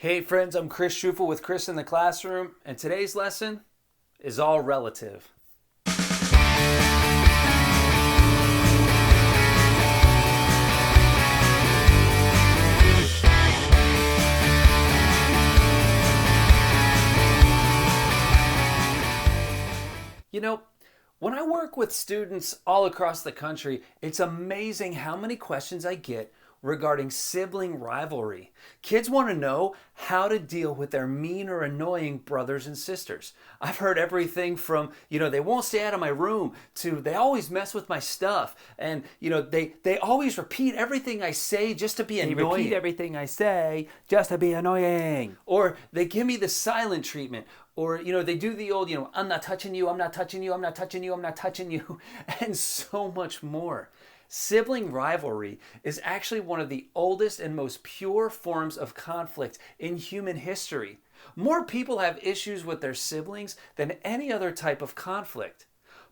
Hey friends, I'm Chris Schufel with Chris in the Classroom, and today's lesson is all relative. You know, when I work with students all across the country, it's amazing how many questions I get regarding sibling rivalry. Kids want to know how to deal with their mean or annoying brothers and sisters. I've heard everything from, they won't stay out of my room to they always mess with my stuff. And, they always repeat everything I say just to be annoying. They repeat everything I say just to be annoying. Or they give me the silent treatment. Or, they do the old, I'm not touching you, I'm not touching you, I'm not touching you, I'm not touching you, and so much more. Sibling rivalry is actually one of the oldest and most pure forms of conflict in human history. More people have issues with their siblings than any other type of conflict.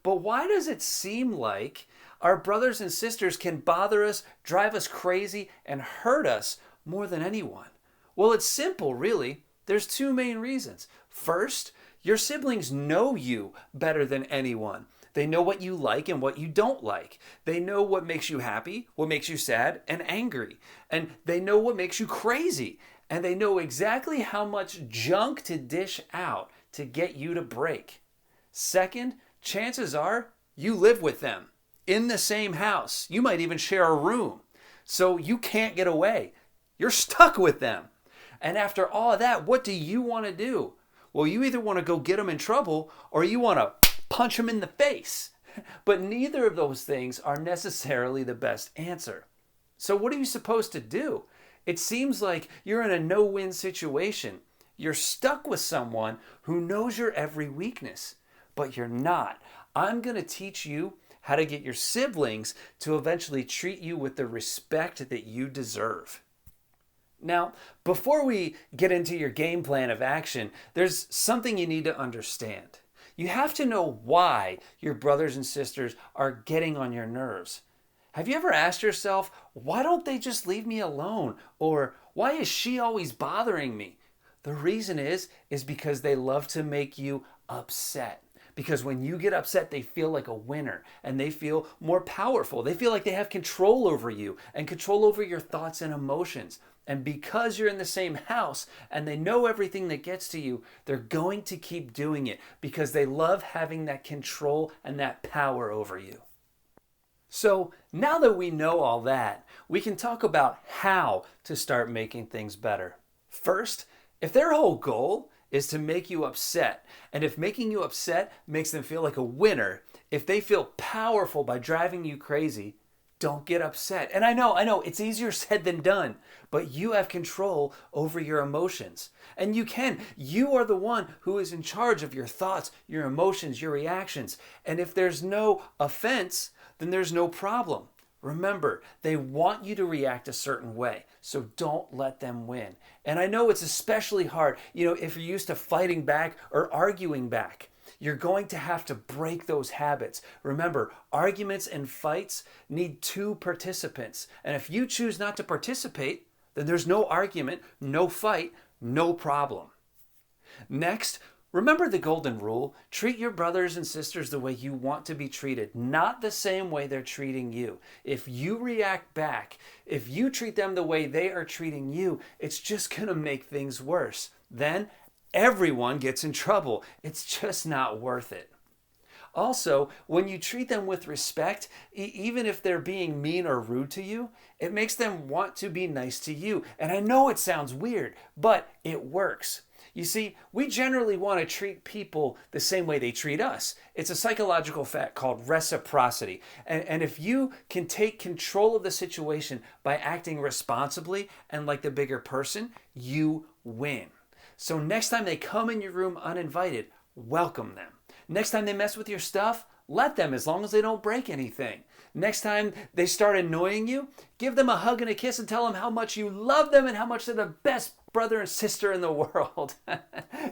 But why does it seem like our brothers and sisters can bother us, drive us crazy, and hurt us more than anyone? Well, it's simple, really. There's two main reasons. First, your siblings know you better than anyone. They know what you like and what you don't like. They know what makes you happy, what makes you sad and angry. And they know what makes you crazy. And they know exactly how much junk to dish out to get you to break. Second, chances are you live with them in the same house. You might even share a room. So you can't get away. You're stuck with them. And after all of that, what do you want to do? Well, you either want to go get them in trouble or you want to punch them in the face. But neither of those things are necessarily the best answer. So what are you supposed to do? It seems like you're in a no-win situation. You're stuck with someone who knows your every weakness, but you're not. I'm going to teach you how to get your siblings to eventually treat you with the respect that you deserve. Now, before we get into your game plan of action, there's something you need to understand. You have to know why your brothers and sisters are getting on your nerves. Have you ever asked yourself, why don't they just leave me alone? Or why is she always bothering me? The reason is because they love to make you upset. Because when you get upset, they feel like a winner and they feel more powerful. They feel like they have control over you and control over your thoughts and emotions. And because you're in the same house and they know everything that gets to you, they're going to keep doing it because they love having that control and that power over you. So now that we know all that, we can talk about how to start making things better. First, if their whole goal is to make you upset, and if making you upset makes them feel like a winner, if they feel powerful by driving you crazy, don't get upset. And I know, it's easier said than done, but you have control over your emotions. And you are the one who is in charge of your thoughts, your emotions, your reactions. And if there's no offense, then there's no problem. Remember, they want you to react a certain way, so don't let them win. And I know it's especially hard, if you're used to fighting back or arguing back. You're going to have to break those habits. Remember, arguments and fights need two participants. And if you choose not to participate, then there's no argument, no fight, no problem. Next, remember the golden rule. Treat your brothers and sisters the way you want to be treated, not the same way they're treating you. If you react back, if you treat them the way they are treating you, it's just going to make things worse. Then everyone gets in trouble. It's just not worth it. Also, when you treat them with respect, even if they're being mean or rude to you, it makes them want to be nice to you. And I know it sounds weird, but it works. You see, we generally want to treat people the same way they treat us. It's a psychological fact called reciprocity. And if you can take control of the situation by acting responsibly and like the bigger person, you win. So next time they come in your room uninvited, welcome them. Next time they mess with your stuff, let them, as long as they don't break anything. Next time they start annoying you, give them a hug and a kiss and tell them how much you love them and how much they're the best brother and sister in the world.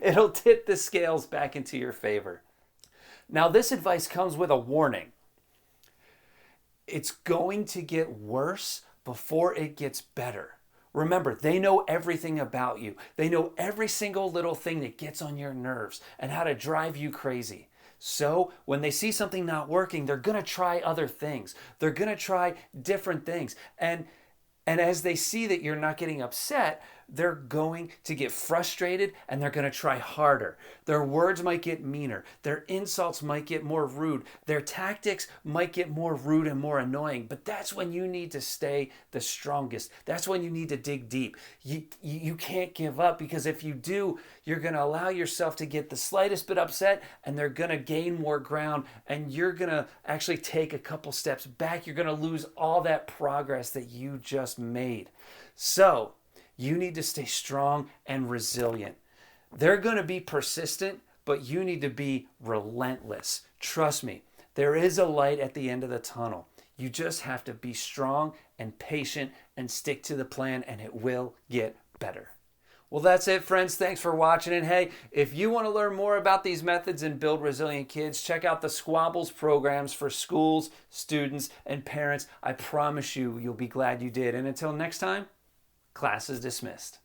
It'll tip the scales back into your favor. Now, this advice comes with a warning. It's going to get worse before it gets better. Remember, they know everything about you. They know every single little thing that gets on your nerves and how to drive you crazy. So when they see something not working, they're going to try other things. They're going to try different things. And as they see that you're not getting upset, they're going to get frustrated and they're going to try harder. Their words might get meaner. Their insults might get more rude. Their tactics might get more rude and more annoying. But that's when you need to stay the strongest. That's when you need to dig deep. You can't give up, because if you do, you're going to allow yourself to get the slightest bit upset and they're going to gain more ground, and you're going to actually take a couple steps back. You're going to lose all that progress that you just made. So you need to stay strong and resilient. They're going to be persistent, but you need to be relentless. Trust me, there is a light at the end of the tunnel. You just have to be strong and patient and stick to the plan, and it will get better. Well, that's it, friends. Thanks for watching. And hey, if you want to learn more about these methods and build resilient kids, check out the Squabbles programs for schools, students, and parents. I promise you, you'll be glad you did. And until next time, class is dismissed.